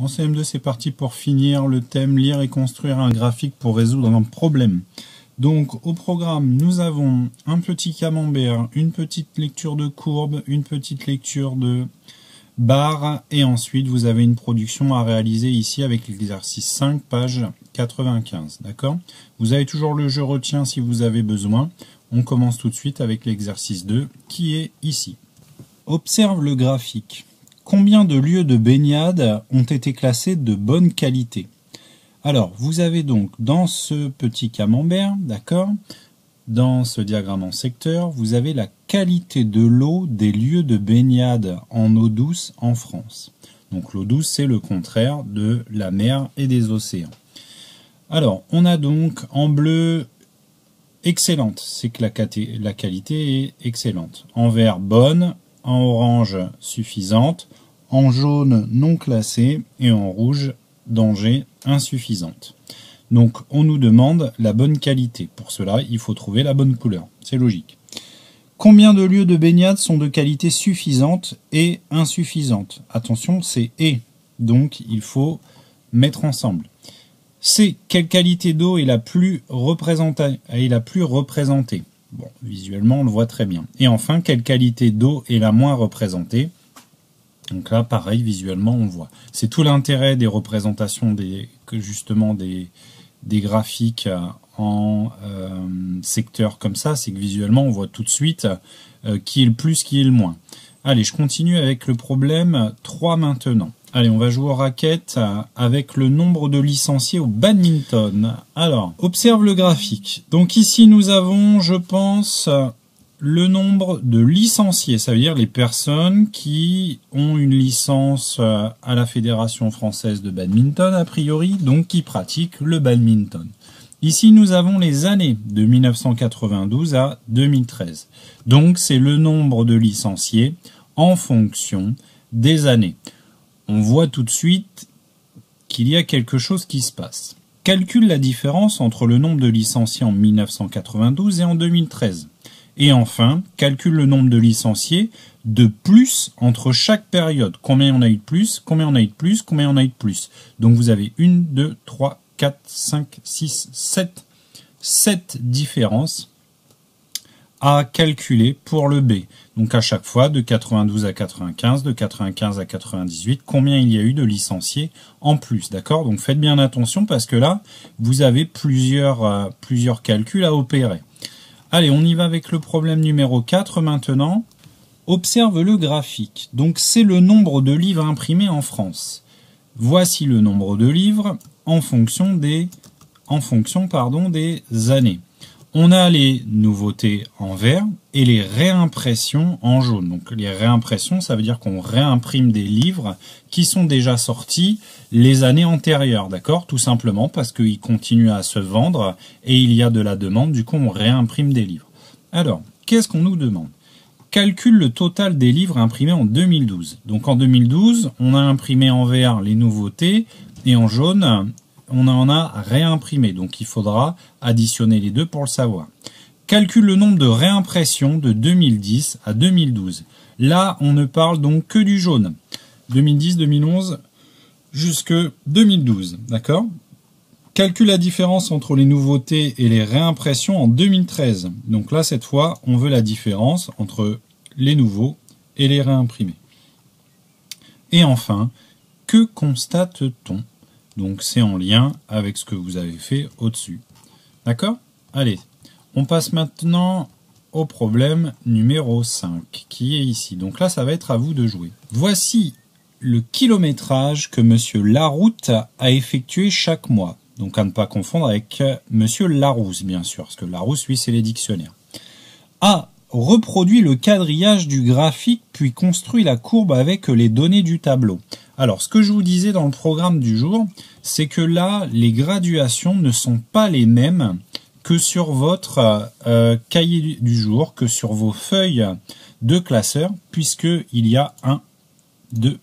En CM2, c'est parti pour finir le thème lire et construire un graphique pour résoudre un problème. Donc au programme, nous avons un petit camembert, une petite lecture de courbe, une petite lecture de barre et ensuite vous avez une production à réaliser ici avec l'exercice 5, page 95. D'accord? Vous avez toujours le je retiens si vous avez besoin. On commence tout de suite avec l'exercice 2 qui est ici. Observe le graphique. Combien de lieux de baignade ont été classés de bonne qualité? Alors, vous avez donc dans ce petit camembert, d'accord, dans ce diagramme en secteur, vous avez la qualité de l'eau des lieux de baignade en eau douce en France. Donc l'eau douce, c'est le contraire de la mer et des océans. Alors, on a donc en bleu excellente, c'est que la qualité est excellente. En vert, bonne. En orange, suffisante. En jaune, non classée. Et en rouge, danger, insuffisante. Donc, on nous demande la bonne qualité. Pour cela, il faut trouver la bonne couleur. C'est logique. Combien de lieux de baignade sont de qualité suffisante et insuffisante? Attention, c'est « et ». Donc, il faut mettre ensemble. C'est quelle qualité d'eau est la plus représentée? Bon, visuellement, on le voit très bien. Et enfin, quelle qualité d'eau est la moins représentée? Donc là, pareil, visuellement, on voit. C'est tout l'intérêt des représentations des graphiques en secteur comme ça, c'est que visuellement, on voit tout de suite qui est le plus, qui est le moins. Allez, je continue avec le problème 3 maintenant. Allez, on va jouer aux raquettes avec le nombre de licenciés au badminton. Alors, observe le graphique. Donc ici, nous avons, je pense, le nombre de licenciés. Ça veut dire les personnes qui ont une licence à la Fédération française de badminton, a priori, donc qui pratiquent le badminton. Ici, nous avons les années de 1992 à 2013. Donc, c'est le nombre de licenciés en fonction des années. On voit tout de suite qu'il y a quelque chose qui se passe. Calcule la différence entre le nombre de licenciés en 1992 et en 2013. Et enfin, calcule le nombre de licenciés de plus entre chaque période. Combien on a eu de plus, combien on a eu de plus, combien on a eu de plus. Donc vous avez 1, 2, 3, 4, 5, 6, 7 différences à calculer pour le B. Donc à chaque fois, de 92 à 95, de 95 à 98, combien il y a eu de licenciés en plus, d'accord? Donc faites bien attention parce que là, vous avez plusieurs calculs à opérer. Allez, on y va avec le problème numéro 4 maintenant. Observe le graphique. Donc c'est le nombre de livres imprimés en France. Voici le nombre de livres en fonction des années. On a les nouveautés en vert et les réimpressions en jaune. Donc les réimpressions, ça veut dire qu'on réimprime des livres qui sont déjà sortis les années antérieures, d'accord? Tout simplement parce qu'ils continuent à se vendre et il y a de la demande, du coup on réimprime des livres. Alors, qu'est-ce qu'on nous demande? Calcule le total des livres imprimés en 2012. Donc en 2012, on a imprimé en vert les nouveautés et en jaune, on en a réimprimé, donc il faudra additionner les deux pour le savoir. Calcule le nombre de réimpressions de 2010 à 2012. Là, on ne parle donc que du jaune. 2010, 2011, jusque 2012, d'accord? Calcule la différence entre les nouveautés et les réimpressions en 2013. Donc là, cette fois, on veut la différence entre les nouveaux et les réimprimés. Et enfin, que constate-t-on? Donc c'est en lien avec ce que vous avez fait au-dessus. D'accord? Allez, on passe maintenant au problème numéro 5, qui est ici. Donc là, ça va être à vous de jouer. Voici le kilométrage que Monsieur Laroute a effectué chaque mois. Donc à ne pas confondre avec Monsieur Larousse, bien sûr, parce que Larousse, lui, c'est les dictionnaires. A reproduit le quadrillage du graphique, puis construit la courbe avec les données du tableau. Alors, ce que je vous disais dans le programme du jour, c'est que là, les graduations ne sont pas les mêmes que sur votre cahier du jour, que sur vos feuilles de classeur, puisqu'il y a 1, 2,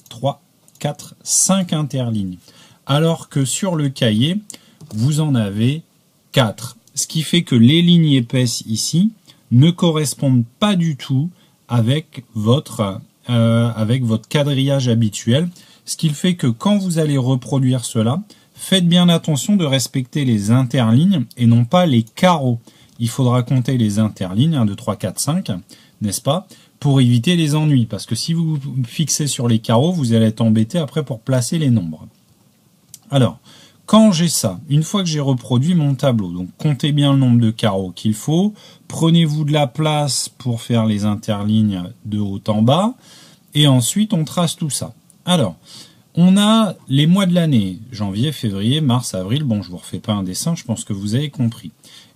3, 4, 5 interlignes. Alors que sur le cahier, vous en avez 4. Ce qui fait que les lignes épaisses ici ne correspondent pas du tout avec votre quadrillage habituel. Ce qui fait que quand vous allez reproduire cela, faites bien attention de respecter les interlignes et non pas les carreaux. Il faudra compter les interlignes, 1, 2, 3, 4, 5, n'est-ce pas, pour éviter les ennuis. Parce que si vous vous fixez sur les carreaux, vous allez être embêté après pour placer les nombres. Alors, quand j'ai ça, une fois que j'ai reproduit mon tableau, donc comptez bien le nombre de carreaux qu'il faut, prenez-vous de la place pour faire les interlignes de haut en bas, et ensuite on trace tout ça. Alors, on a les mois de l'année, janvier, février, mars, avril, bon je ne vous refais pas un dessin, je pense que vous avez compris.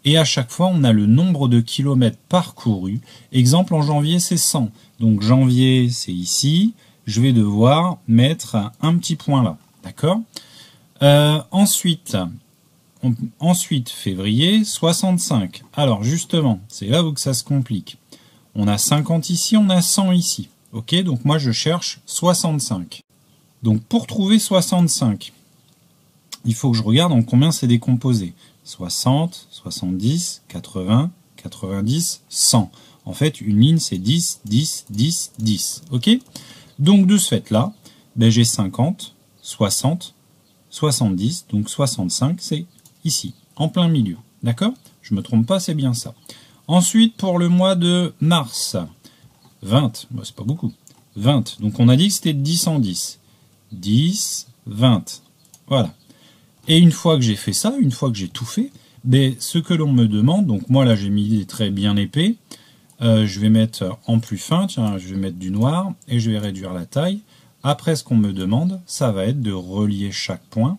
Et à chaque fois, on a le nombre de kilomètres parcourus. Exemple, en janvier, c'est 100. Donc janvier, c'est ici. Je vais devoir mettre un petit point là. D'accord ? Ensuite, février, 65. Alors justement, c'est là où que ça se complique. On a 50 ici, on a 100 ici. Ok ? Donc moi, je cherche 65. Donc pour trouver 65, il faut que je regarde en combien c'est décomposé. 60, 70, 80, 90, 100. En fait, une ligne, c'est 10, 10, 10, 10. Ok ? Donc, de ce fait-là, ben, j'ai 50, 60, 70, donc 65, c'est ici, en plein milieu. D'accord ? Je ne me trompe pas, c'est bien ça. Ensuite, pour le mois de mars, 20, ben, c'est pas beaucoup. 20, donc on a dit que c'était de 10 en 10. 10, 20. Voilà. Et une fois que j'ai fait ça, une fois que j'ai tout fait, ben, ce que l'on me demande, donc moi là j'ai mis des traits bien épais, je vais mettre en plus fin, tiens, je vais mettre du noir et je vais réduire la taille. Après ce qu'on me demande, ça va être de relier chaque point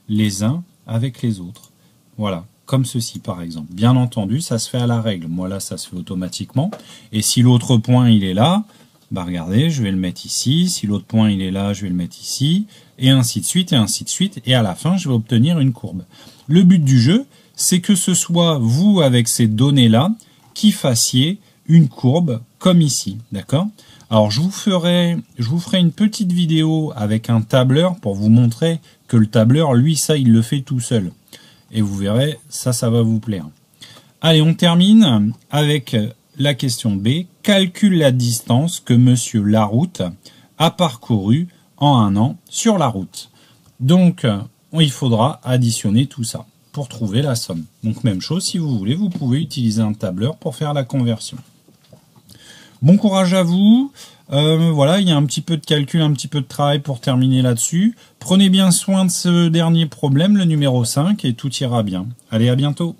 les uns avec les autres. Voilà, comme ceci par exemple. Bien entendu, ça se fait à la règle. Moi là, ça se fait automatiquement. Et si l'autre point il est là, bah regardez, je vais le mettre ici. Si l'autre point il est là, je vais le mettre ici. Et ainsi de suite, et ainsi de suite. Et à la fin, je vais obtenir une courbe. Le but du jeu, c'est que ce soit vous, avec ces données-là, qui fassiez une courbe comme ici. D'accord ? Alors, je vous ferai une petite vidéo avec un tableur pour vous montrer que le tableur, lui, ça, il le fait tout seul. Et vous verrez, ça va vous plaire. Allez, on termine avec la question B. Calcule la distance que Monsieur Laroute a parcouru en un an sur la route. Donc, il faudra additionner tout ça pour trouver la somme. Donc, même chose, si vous voulez, vous pouvez utiliser un tableur pour faire la conversion. Bon courage à vous. Voilà, il y a un petit peu de calcul, un petit peu de travail pour terminer là-dessus. Prenez bien soin de ce dernier problème, le numéro 5, et tout ira bien. Allez, à bientôt.